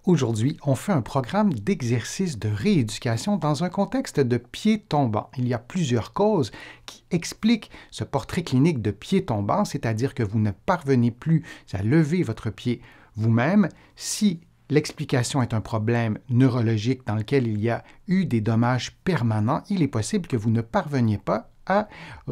Aujourd'hui, on fait un programme d'exercice de rééducation dans un contexte de pied tombant. Il y a plusieurs causes qui expliquent ce portrait clinique de pied tombant, c'est-à-dire que vous ne parvenez plus à lever votre pied vous-même. Si l'explication est un problème neurologique dans lequel il y a eu des dommages permanents, il est possible que vous ne parveniez pas à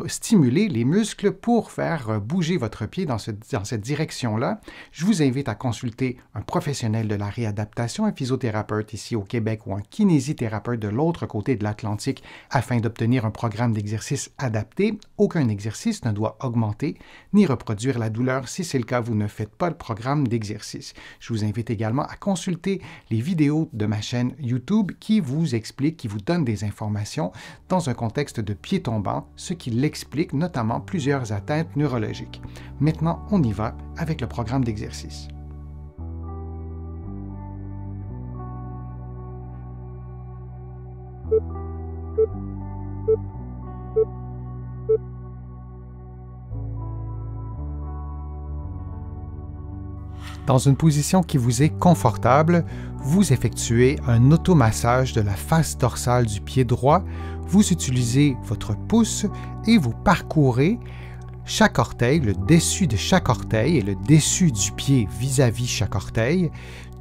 stimuler les muscles pour faire bouger votre pied dans cette direction-là. Je vous invite à consulter un professionnel de la réadaptation, un physiothérapeute ici au Québec ou un kinésithérapeute de l'autre côté de l'Atlantique afin d'obtenir un programme d'exercice adapté. Aucun exercice ne doit augmenter ni reproduire la douleur. Si c'est le cas, vous ne faites pas le programme d'exercice. Je vous invite également à consulter les vidéos de ma chaîne YouTube qui vous expliquent, qui vous donnent des informations dans un contexte de pied tombant, ce qui l'explique notamment plusieurs atteintes neurologiques. Maintenant, on y va avec le programme d'exercice. Dans une position qui vous est confortable, vous effectuez un automassage de la face dorsale du pied droit. Vous utilisez votre pouce et vous parcourez chaque orteil, le dessus de chaque orteil et le dessus du pied vis-à-vis chaque orteil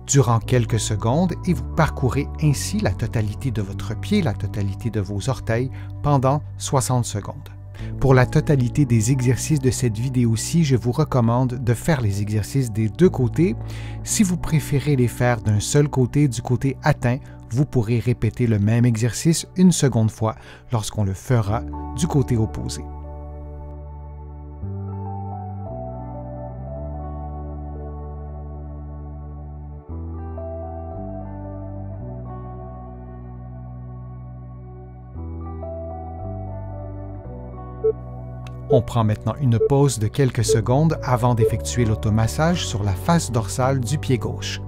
durant quelques secondes et vous parcourez ainsi la totalité de votre pied, la totalité de vos orteils pendant 60 secondes. Pour la totalité des exercices de cette vidéo-ci, je vous recommande de faire les exercices des deux côtés. Si vous préférez les faire d'un seul côté, du côté atteint, vous pourrez répéter le même exercice une seconde fois lorsqu'on le fera du côté opposé. On prend maintenant une pause de quelques secondes avant d'effectuer l'automassage sur la face dorsale du pied gauche.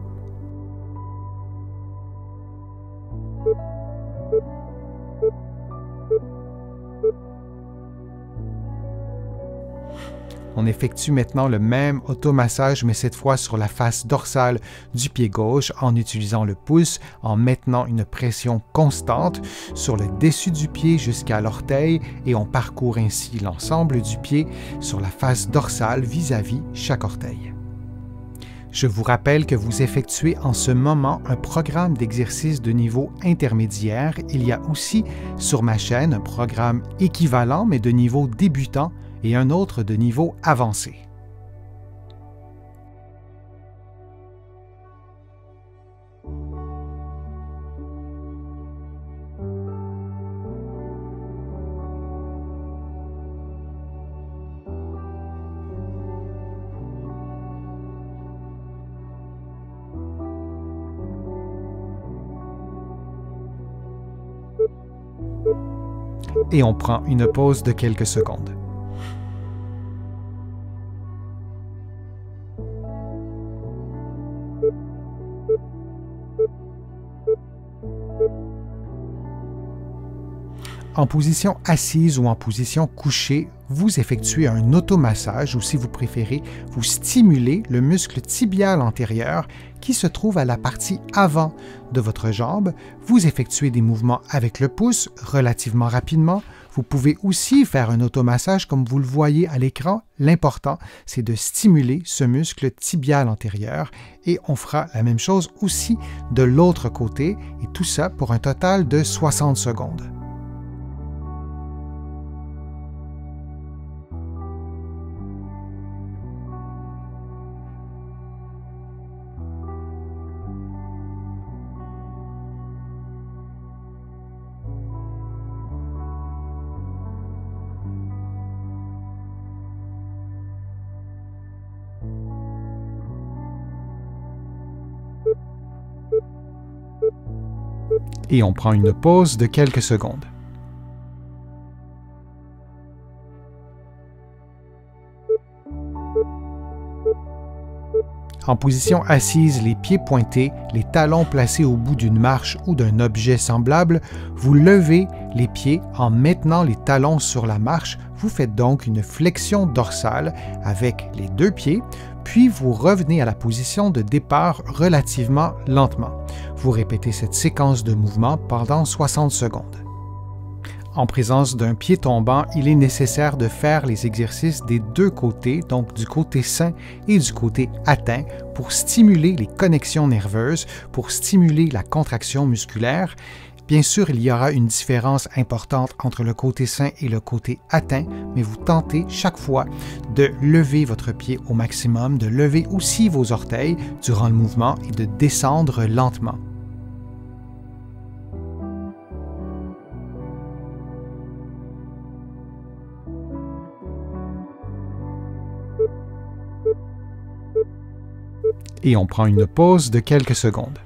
On effectue maintenant le même automassage, mais cette fois sur la face dorsale du pied gauche en utilisant le pouce, en maintenant une pression constante sur le dessus du pied jusqu'à l'orteil et on parcourt ainsi l'ensemble du pied sur la face dorsale vis-à-vis chaque orteil. Je vous rappelle que vous effectuez en ce moment un programme d'exercice de niveau intermédiaire. Il y a aussi sur ma chaîne un programme équivalent mais de niveau débutant et un autre de niveau avancé. Et on prend une pause de quelques secondes. En position assise ou en position couchée, vous effectuez un automassage ou si vous préférez, vous stimulez le muscle tibial antérieur qui se trouve à la partie avant de votre jambe. Vous effectuez des mouvements avec le pouce relativement rapidement. Vous pouvez aussi faire un automassage comme vous le voyez à l'écran. L'important, c'est de stimuler ce muscle tibial antérieur et on fera la même chose aussi de l'autre côté et tout ça pour un total de 60 secondes. Et on prend une pause de quelques secondes. En position assise, les pieds pointés, les talons placés au bout d'une marche ou d'un objet semblable, vous levez les pieds en maintenant les talons sur la marche. Vous faites donc une flexion dorsale avec les deux pieds, puis vous revenez à la position de départ relativement lentement. Vous répétez cette séquence de mouvements pendant 60 secondes. En présence d'un pied tombant, il est nécessaire de faire les exercices des deux côtés, donc du côté sain et du côté atteint, pour stimuler les connexions nerveuses, pour stimuler la contraction musculaire. Bien sûr, il y aura une différence importante entre le côté sain et le côté atteint, mais vous tentez chaque fois de lever votre pied au maximum, de lever aussi vos orteils durant le mouvement et de descendre lentement. Et on prend une pause de quelques secondes.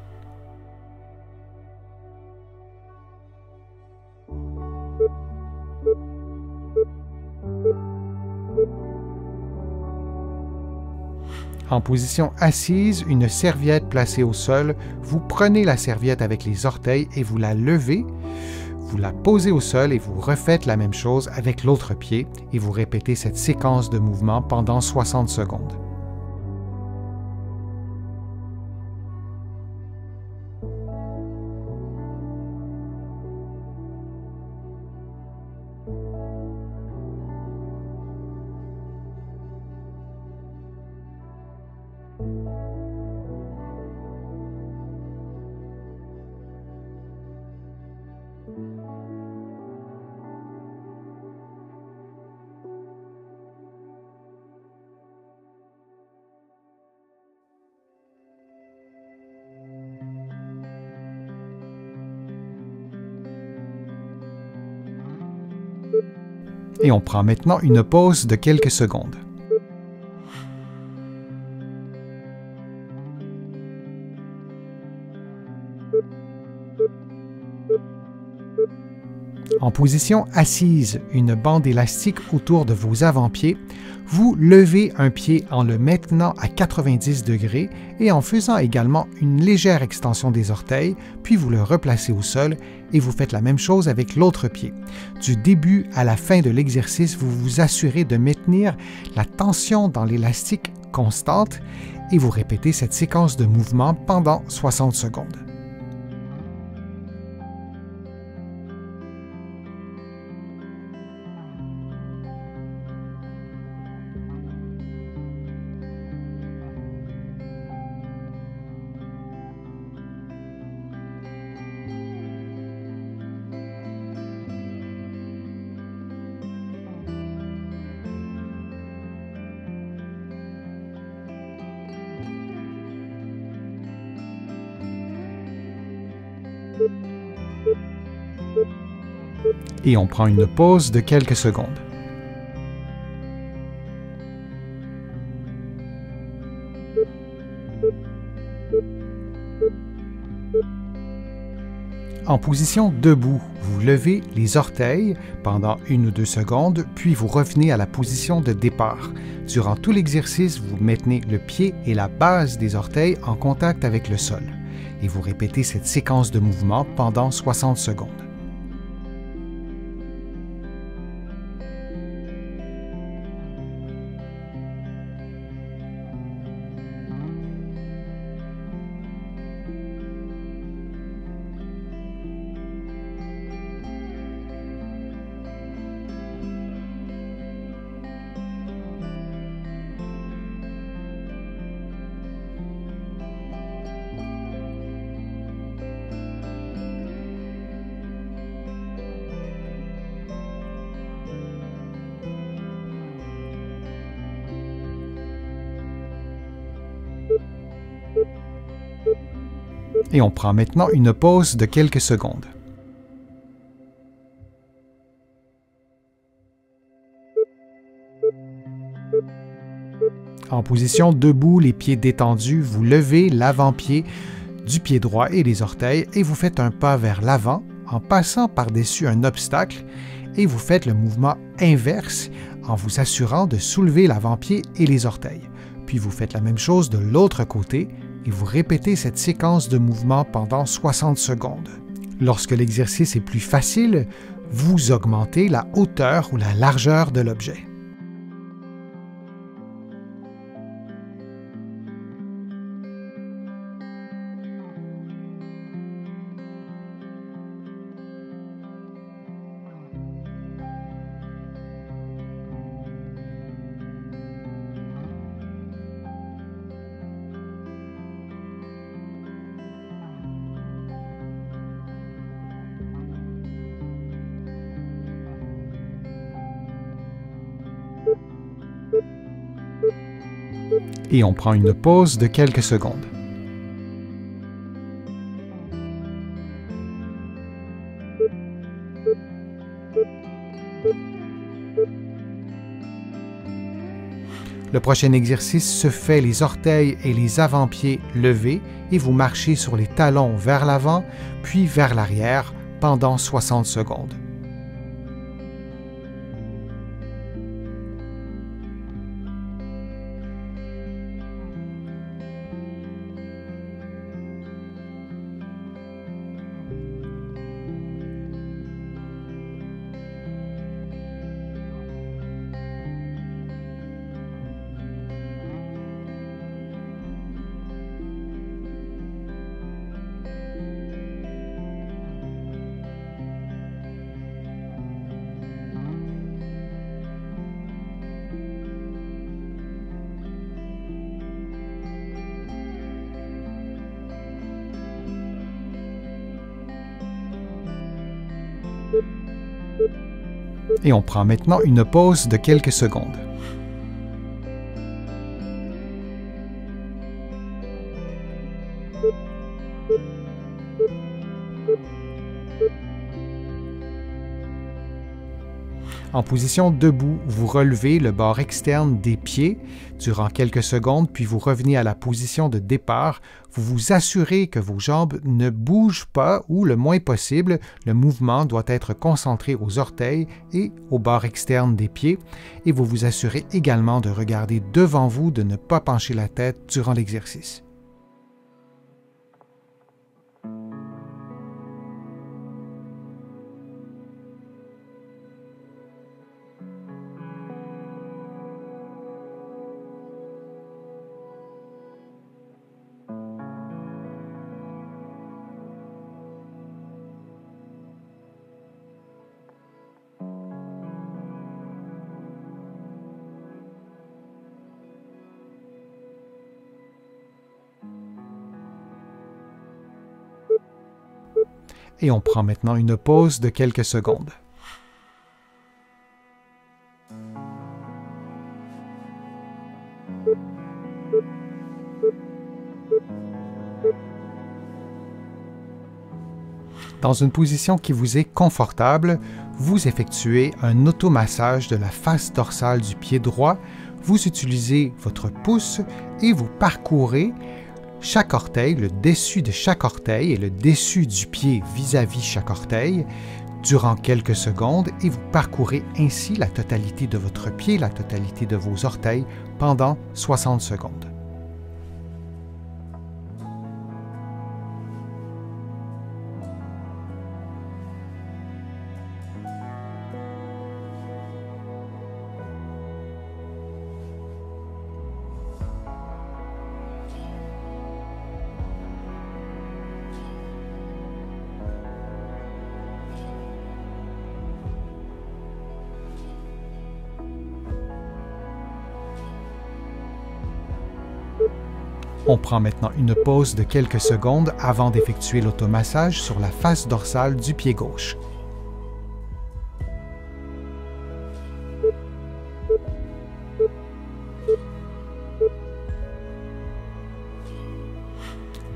En position assise, une serviette placée au sol, vous prenez la serviette avec les orteils et vous la levez, vous la posez au sol et vous refaites la même chose avec l'autre pied et vous répétez cette séquence de mouvements pendant 60 secondes. Et on prend maintenant une pause de quelques secondes. En position assise, une bande élastique autour de vos avant-pieds, vous levez un pied en le maintenant à 90 degrés et en faisant également une légère extension des orteils, puis vous le replacez au sol et vous faites la même chose avec l'autre pied. Du début à la fin de l'exercice, vous vous assurez de maintenir la tension dans l'élastique constante et vous répétez cette séquence de mouvements pendant 60 secondes. Et on prend une pause de quelques secondes. En position debout, vous levez les orteils pendant 1 ou 2 secondes, puis vous revenez à la position de départ. Durant tout l'exercice, vous maintenez le pied et la base des orteils en contact avec le sol. Et vous répétez cette séquence de mouvements pendant 60 secondes. Et on prend maintenant une pause de quelques secondes. En position debout, les pieds détendus, vous levez l'avant-pied du pied droit et les orteils et vous faites un pas vers l'avant en passant par-dessus un obstacle et vous faites le mouvement inverse en vous assurant de soulever l'avant-pied et les orteils. Puis vous faites la même chose de l'autre côté et vous répétez cette séquence de mouvements pendant 60 secondes. Lorsque l'exercice est plus facile, vous augmentez la hauteur ou la largeur de l'objet. Et on prend une pause de quelques secondes. Le prochain exercice se fait les orteils et les avant-pieds levés et vous marchez sur les talons vers l'avant, puis vers l'arrière pendant 60 secondes. Et on prend maintenant une pause de quelques secondes. En position debout, vous relevez le bord externe des pieds durant quelques secondes, puis vous revenez à la position de départ. Vous vous assurez que vos jambes ne bougent pas ou le moins possible. Le mouvement doit être concentré aux orteils et au bord externe des pieds. Et vous vous assurez également de regarder devant vous, de ne pas pencher la tête durant l'exercice. Et on prend maintenant une pause de quelques secondes. Dans une position qui vous est confortable, vous effectuez un automassage de la face dorsale du pied droit. Vous utilisez votre pouce et vous parcourez chaque orteil, le dessus de chaque orteil et le dessus du pied vis-à-vis chaque orteil durant quelques secondes et vous parcourez ainsi la totalité de votre pied, la totalité de vos orteils pendant 60 secondes. On prend maintenant une pause de quelques secondes avant d'effectuer l'automassage sur la face dorsale du pied gauche.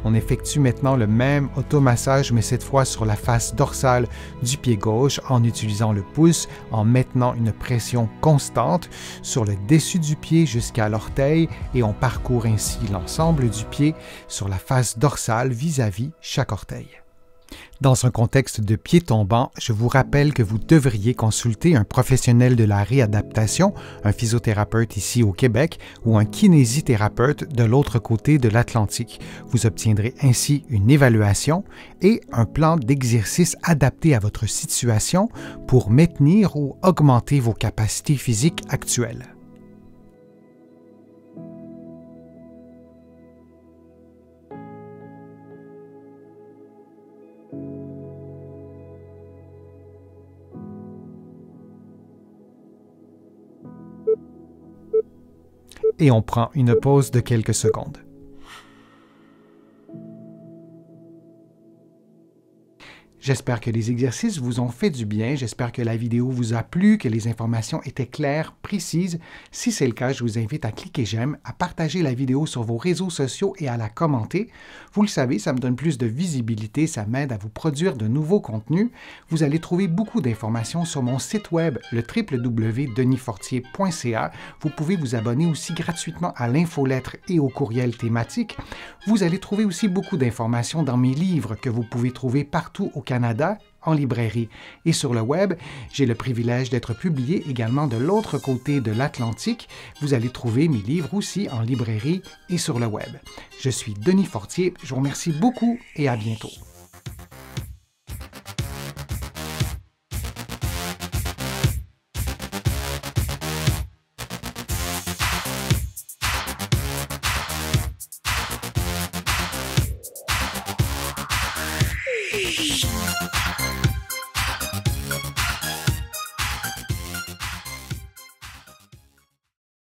On effectue maintenant le même automassage, mais cette fois sur la face dorsale du pied gauche en utilisant le pouce, en maintenant une pression constante sur le dessus du pied jusqu'à l'orteil et on parcourt ainsi l'ensemble du pied sur la face dorsale vis-à-vis chaque orteil. Dans un contexte de pied tombant, je vous rappelle que vous devriez consulter un professionnel de la réadaptation, un physiothérapeute ici au Québec ou un kinésithérapeute de l'autre côté de l'Atlantique. Vous obtiendrez ainsi une évaluation et un plan d'exercice adapté à votre situation pour maintenir ou augmenter vos capacités physiques actuelles. Et on prend une pause de quelques secondes. J'espère que les exercices vous ont fait du bien, j'espère que la vidéo vous a plu, que les informations étaient claires, précises. Si c'est le cas, je vous invite à cliquer j'aime, à partager la vidéo sur vos réseaux sociaux et à la commenter. Vous le savez, ça me donne plus de visibilité, ça m'aide à vous produire de nouveaux contenus. Vous allez trouver beaucoup d'informations sur mon site web, le www.denisfortier.ca. Vous pouvez vous abonner aussi gratuitement à l'infolettre et au courriel thématique. Vous allez trouver aussi beaucoup d'informations dans mes livres que vous pouvez trouver partout au Canada, en librairie et sur le web. J'ai le privilège d'être publié également de l'autre côté de l'Atlantique. Vous allez trouver mes livres aussi en librairie et sur le web. Je suis Denis Fortier, je vous remercie beaucoup et à bientôt.